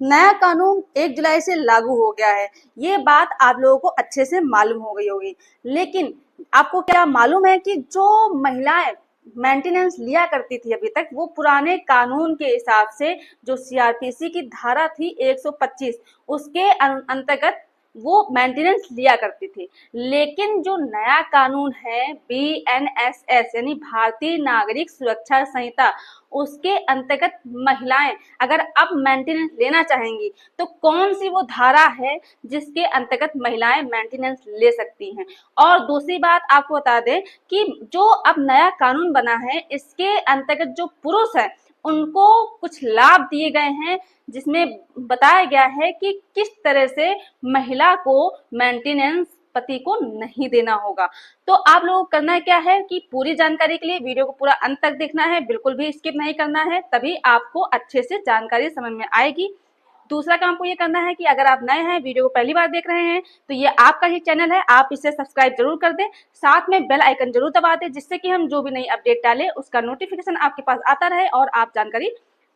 नया कानून 1 जुलाई से लागू हो गया है। ये बात आप लोगों को अच्छे से मालूम हो गई होगी। लेकिन आपको क्या मालूम है कि जो महिलाएं मेंटेनेंस लिया करती थी अभी तक, वो पुराने कानून के हिसाब से जो सीआरपीसी की धारा थी 125 उसके अंतर्गत वो मेंटेनेंस लिया करती थी। लेकिन जो नया कानून है बीएनएसएस यानी भारतीय नागरिक सुरक्षा संहिता, उसके अंतर्गत महिलाएं अगर अब मेंटेनेंस लेना चाहेंगी तो कौन सी वो धारा है जिसके अंतर्गत महिलाएं मेंटेनेंस ले सकती हैं। और दूसरी बात आपको बता दें कि जो अब नया कानून बना है इसके अंतर्गत जो पुरुष है उनको कुछ लाभ दिए गए हैं, जिसमें बताया गया है कि किस तरह से महिला को मेंटेनेंस पति को नहीं देना होगा। तो आप लोगों को करना क्या है कि पूरी जानकारी के लिए वीडियो को पूरा अंत तक देखना है, बिल्कुल भी स्किप नहीं करना है, तभी आपको अच्छे से जानकारी समझ में आएगी। दूसरा काम आपको ये करना है कि अगर आप नए हैं, वीडियो को पहली बार देख रहे हैं, तो ये आपका ही चैनल है, आप इसे सब्सक्राइब जरूर कर दें, साथ में बेल आइकन जरूर दबा दें, जिससे कि हम जो भी नई अपडेट डालें उसका नोटिफिकेशन आपके पास आता रहे और आप जानकारी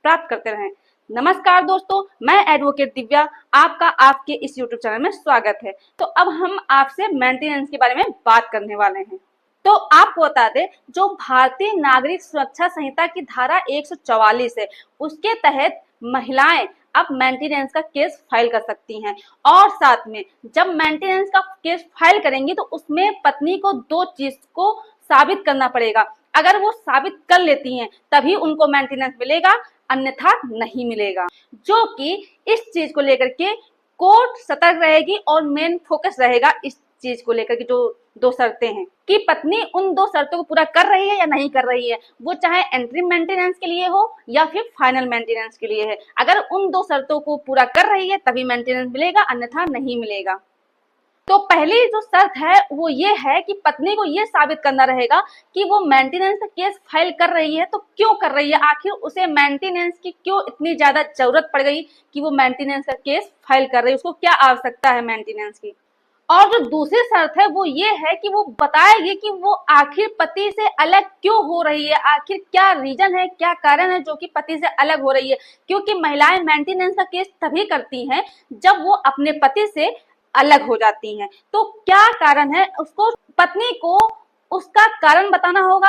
प्राप्त करते रहें। नमस्कार दोस्तों, मैं एडवोकेट दिव्या, आपका आपके इस यूट्यूब चैनल में स्वागत है। तो अब हम आपसे मेंटेनेंस के बारे में बात करने वाले हैं। तो आपको बता दें, जो भारतीय नागरिक सुरक्षा संहिता की धारा 144 है, उसके तहत महिलाएं अब मेंटेनेंस का केस फाइल कर सकती हैं। और साथ में जब मेंटेनेंस का केस फाइल करेंगी तो उसमें पत्नी को 2 चीज को साबित करना पड़ेगा। अगर वो साबित कर लेती हैं तभी उनको मेंटेनेंस मिलेगा, अन्यथा नहीं मिलेगा। जो कि इस चीज को लेकर के कोर्ट सतर्क रहेगी और मेन फोकस रहेगा इस चीज को लेकर के जो 2 शर्तें हैं कि पत्नी उन 2 शर्तों को पूरा कर रही है या नहीं कर रही है, वो चाहे एंट्री मेंटेनेंस के लिए हो या फिर फाइनल मेंटेनेंस के लिए है। अगर उन 2 शर्तों को पूरा कर रही है तभी मेंटेनेंस मिलेगा, अन्यथा नहीं मिलेगा। तो पहली जो शर्त है वो ये है कि पत्नी को ये साबित करना रहेगा कि वो मेंटेनेंस का केस फाइल कर रही है तो क्यों कर रही है, आखिर उसे मेंटेनेंस की क्यों इतनी ज्यादा जरूरत पड़ गई कि वो मेंटेनेंस का केस फाइल कर रही है, उसको क्या आवश्यकता है मेंटेनेंस की। और जो दूसरी शर्त है वो ये है कि वो बताएगी कि वो आखिर पति से अलग क्यों हो रही है, आखिर क्या रीजन है, क्या कारण है जो कि पति से अलग हो रही है। क्योंकि महिलाएं मेंटेनेंस का केस तभी करती हैं जब वो अपने पति से अलग हो जाती हैं। तो क्या कारण है, उसको पत्नी को उसका कारण बताना होगा,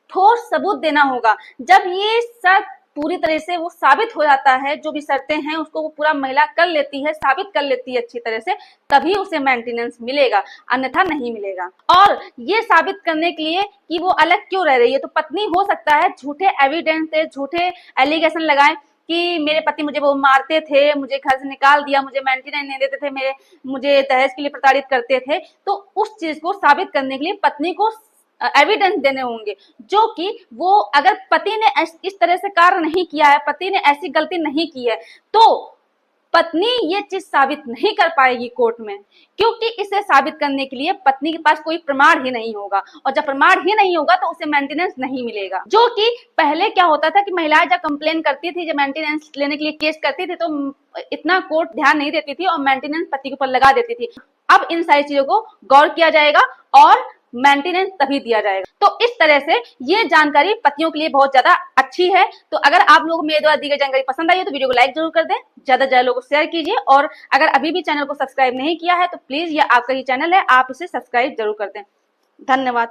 ठोस सबूत देना होगा। जब ये शर्त पूरी तरह से वो साबित हो जाता है, जो भी शर्तें हैं उसको वो पूरा महिला कर लेती है, साबित कर लेती है अच्छी तरह से, तभी उसे मेंटेनेंस मिलेगा, अन्यथा नहीं मिलेगा। और ये साबित करने के लिए कि वो अलग क्यों रह रही है, तो पत्नी हो सकता है झूठे एविडेंस से झूठे एलिगेशन लगाए कि मेरे पति मुझे वो मारते थे, मुझे घर से निकाल दिया, मुझे मेंटेनेंस नहीं देते थे, मुझे दहेज के लिए प्रताड़ित करते थे। तो उस चीज को साबित करने के लिए पत्नी को एविडेंस देने होंगे, जो कि वो अगर पति ने इस तरह से कार्य नहीं किया है, पति ने ऐसी गलती नहीं की है, तो पत्नी ये चीज साबित नहीं कर पाएगी कोर्ट में, क्योंकि इसे साबित करने के लिए पत्नी के पास कोई प्रमाण ही नहीं होगा। और जब प्रमाण ही नहीं होगा तो उसे मेंटेनेंस नहीं मिलेगा। जो कि पहले क्या होता था कि महिलाएं जब कंप्लेन करती थी, जब मेंटेनेंस लेने के लिए केस करती थी, तो इतना कोर्ट ध्यान नहीं देती थी और मेंटेनेंस पति के ऊपर लगा देती थी। अब इन सारी चीजों को गौर किया जाएगा और मेंटेनेंस तभी दिया जाएगा। तो इस तरह से ये जानकारी पतियों के लिए बहुत ज्यादा अच्छी है। तो अगर आप लोगों को मेरे द्वारा दी गई जानकारी पसंद आई है तो वीडियो को लाइक जरूर कर दें, ज्यादा से ज्यादा लोगों को शेयर कीजिए, और अगर अभी भी चैनल को सब्सक्राइब नहीं किया है तो प्लीज ये आपका ही चैनल है, आप इसे सब्सक्राइब जरूर कर दें। धन्यवाद।